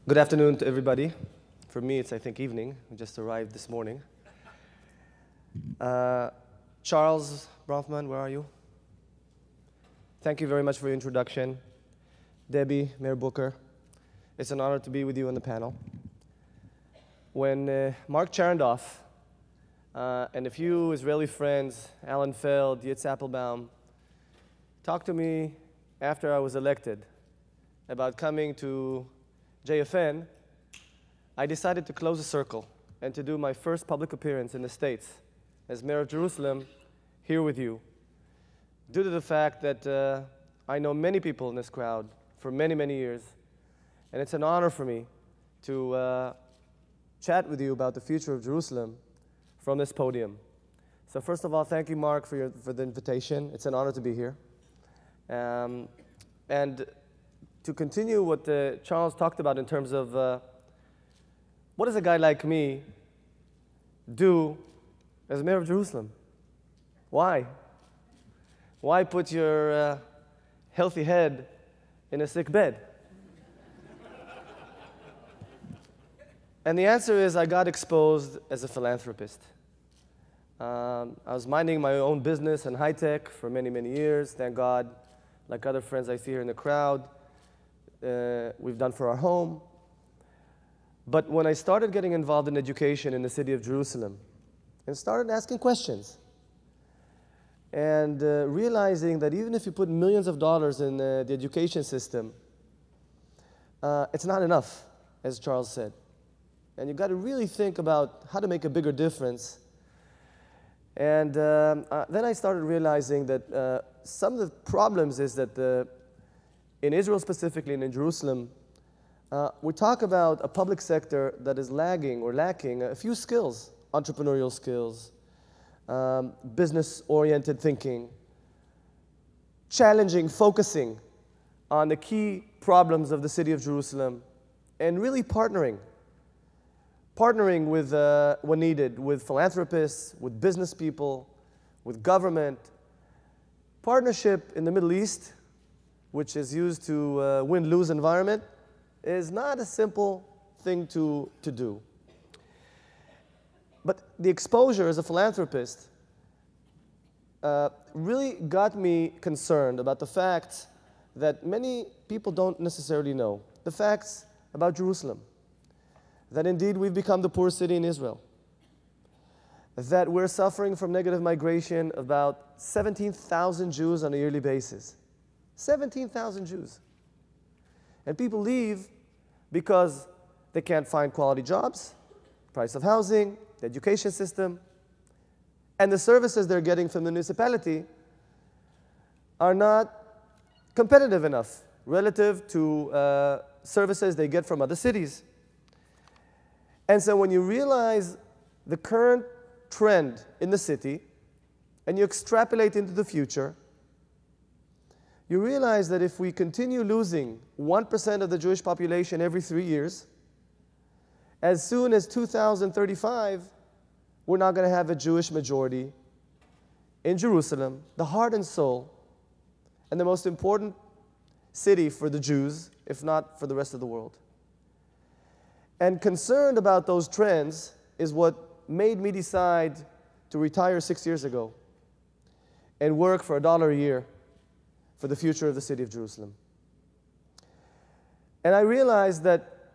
Good afternoon to everybody. For me, it's, I think, evening. I just arrived this morning. Charles Bronfman, where are you? Thank you very much for your introduction. Debbie, Mayor Booker, it's an honor to be with you on the panel. When Mark Charandoff and a few Israeli friends, Alan Feld, Yitz Applebaum, talked to me after I was elected about coming to JFN, I decided to close the circle and to do my first public appearance in the States as Mayor of Jerusalem here with you, due to the fact that I know many people in this crowd for many, many years, and it's an honor for me to chat with you about the future of Jerusalem from this podium. So first of all, thank you, Mark, for the invitation. It's an honor to be here. And to continue what Charles talked about in terms of what does a guy like me do as Mayor of Jerusalem? Why? Why put your healthy head in a sick bed? And the answer is I got exposed as a philanthropist. I was minding my own business in high tech for many, many years, thank God. Like other friends I see here in the crowd, we've done for our home. But when I started getting involved in education in the city of Jerusalem and started asking questions and realizing that even if you put millions of dollars in the education system, it's not enough, as Charles said. And you've got to really think about how to make a bigger difference. And then I started realizing that some of the problems is that in Israel specifically and in Jerusalem, we talk about a public sector that is lagging or lacking a few skills, entrepreneurial skills, business-oriented thinking, challenging, focusing on the key problems of the city of Jerusalem, and really partnering with, when needed, with philanthropists, with business people, with government. Partnership in the Middle East, which is used to win-lose environment, is not a simple thing to do. But the exposure as a philanthropist really got me concerned about the facts that many people don't necessarily know. The facts about Jerusalem. That indeed we've become the poorest city in Israel. That we're suffering from negative migration, about 17,000 Jews on a yearly basis. 17,000 Jews. And people leave because they can't find quality jobs, price of housing, the education system, and the services they're getting from the municipality are not competitive enough relative to services they get from other cities. And so when you realize the current trend in the city and you extrapolate into the future, you realize that if we continue losing 1% of the Jewish population every 3 years, as soon as 2035, we're not going to have a Jewish majority in Jerusalem, the heart and soul, and the most important city for the Jews, if not for the rest of the world. And concerned about those trends is what made me decide to retire 6 years ago and work for $1 a year for the future of the city of Jerusalem. And I realized that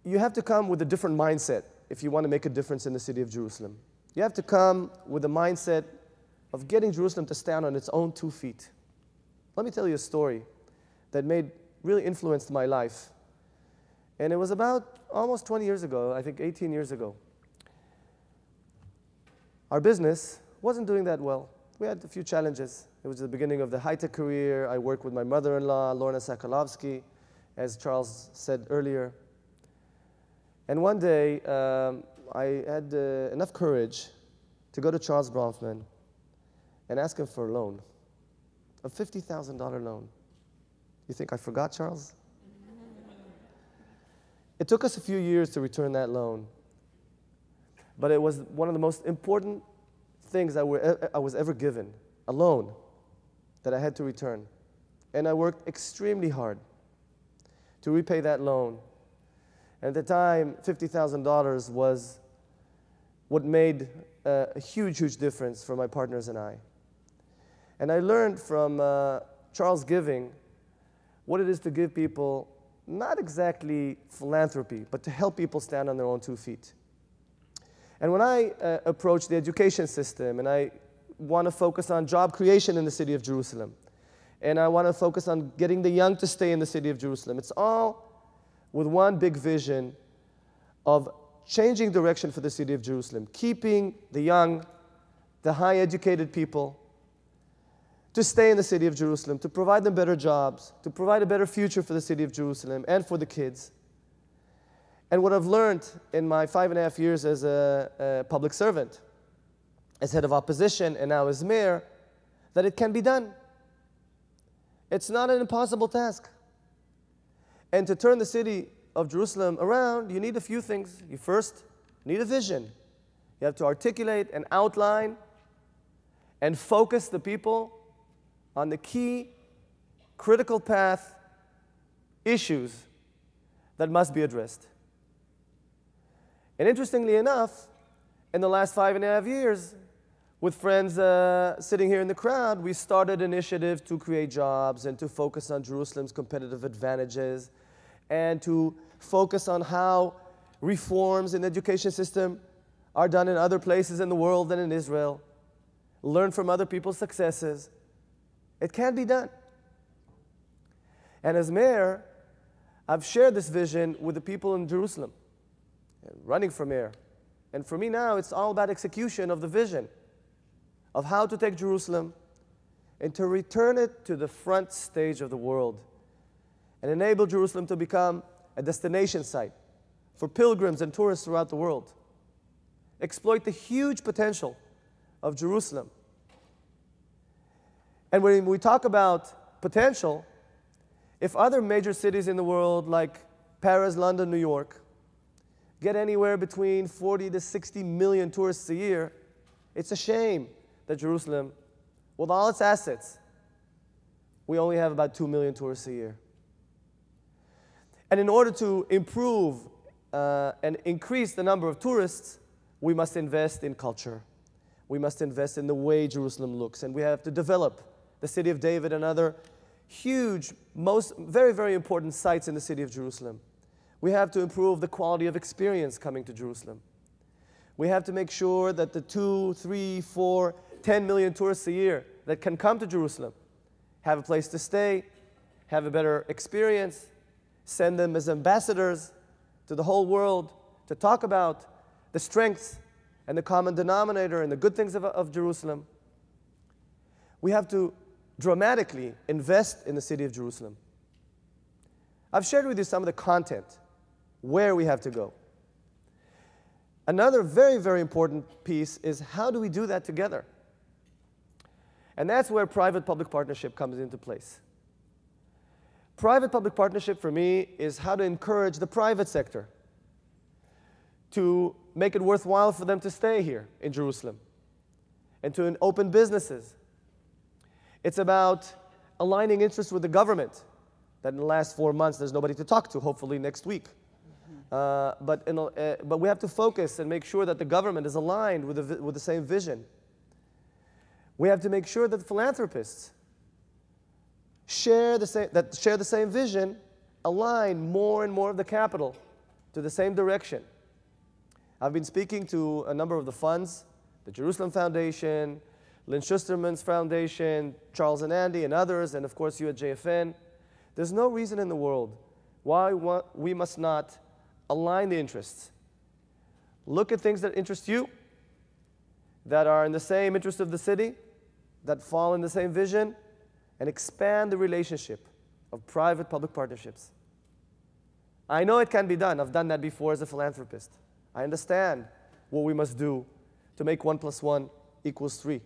you have to come with a different mindset if you want to make a difference in the city of Jerusalem. You have to come with a mindset of getting Jerusalem to stand on its own 2 feet. Let me tell you a story that really influenced my life. And it was about almost 20 years ago, I think 18 years ago. Our business wasn't doing that well. We had a few challenges. It was the beginning of the high-tech career. I worked with my mother-in-law, Lorna Sakalovsky, as Charles said earlier. And one day, I had enough courage to go to Charles Bronfman and ask him for a loan, a $50,000 loan. You think I forgot, Charles? It took us a few years to return that loan, but it was one of the most important things I was ever given, a loan that I had to return. And I worked extremely hard to repay that loan And at the time, $50,000 was what made a huge, huge difference for my partners and I. And I learned from Charles Giving what it is to give people not exactly philanthropy, but to help people stand on their own 2 feet. And when I approach the education system, and I want to focus on job creation in the city of Jerusalem, and I want to focus on getting the young to stay in the city of Jerusalem, it's all with one big vision of changing direction for the city of Jerusalem, keeping the young, the high-educated people to stay in the city of Jerusalem, to provide them better jobs, to provide a better future for the city of Jerusalem and for the kids. And what I've learned in my 5.5 years as a public servant, as head of opposition and now as mayor, that it can be done. It's not an impossible task. And to turn the city of Jerusalem around, you need a few things. You first need a vision. You have to articulate and outline and focus the people on the key critical path issues that must be addressed. And interestingly enough, in the last 5.5 years, with friends sitting here in the crowd, we started initiatives to create jobs and to focus on Jerusalem's competitive advantages and to focus on how reforms in the education system are done in other places in the world than in Israel. Learn from other people's successes. It can be done. And as mayor, I've shared this vision with the people in Jerusalem, running for mayor. And for me now, it's all about execution of the vision of how to take Jerusalem and to return it to the front stage of the world and enable Jerusalem to become a destination site for pilgrims and tourists throughout the world. Exploit the huge potential of Jerusalem. And when we talk about potential, if other major cities in the world like Paris, London, New York get anywhere between 40 to 60 million tourists a year, it's a shame that Jerusalem, with all its assets, we only have about 2 million tourists a year. And in order to improve and increase the number of tourists, we must invest in culture. We must invest in the way Jerusalem looks. And we have to develop the city of David and other huge, very, very important sites in the city of Jerusalem. We have to improve the quality of experience coming to Jerusalem. We have to make sure that the 2, 3, 4, 10 million tourists a year that can come to Jerusalem have a place to stay, have a better experience, send them as ambassadors to the whole world to talk about the strengths and the common denominator and the good things of Jerusalem. We have to dramatically invest in the city of Jerusalem. I've shared with you some of the content, where we have to go. Another very, very important piece is how do we do that together? And that's where private-public partnership comes into place. Private-public partnership for me is how to encourage the private sector to make it worthwhile for them to stay here in Jerusalem and to open businesses. It's about aligning interests with the government, that in the last 4 months there's nobody to talk to, hopefully next week. But we have to focus and make sure that the government is aligned with the same vision. We have to make sure that philanthropists share the same vision, align more and more of the capital to the same direction. I've been speaking to a number of the funds, the Jerusalem Foundation, Lynn Schusterman's Foundation, Charles and Andy and others, and of course you at JFN. There's no reason in the world why we must not align the interests. Look at things that interest you, that are in the same interest of the city, that fall in the same vision, and expand the relationship of private-public partnerships. I know it can be done. I've done that before as a philanthropist. I understand what we must do to make 1 + 1 = 3.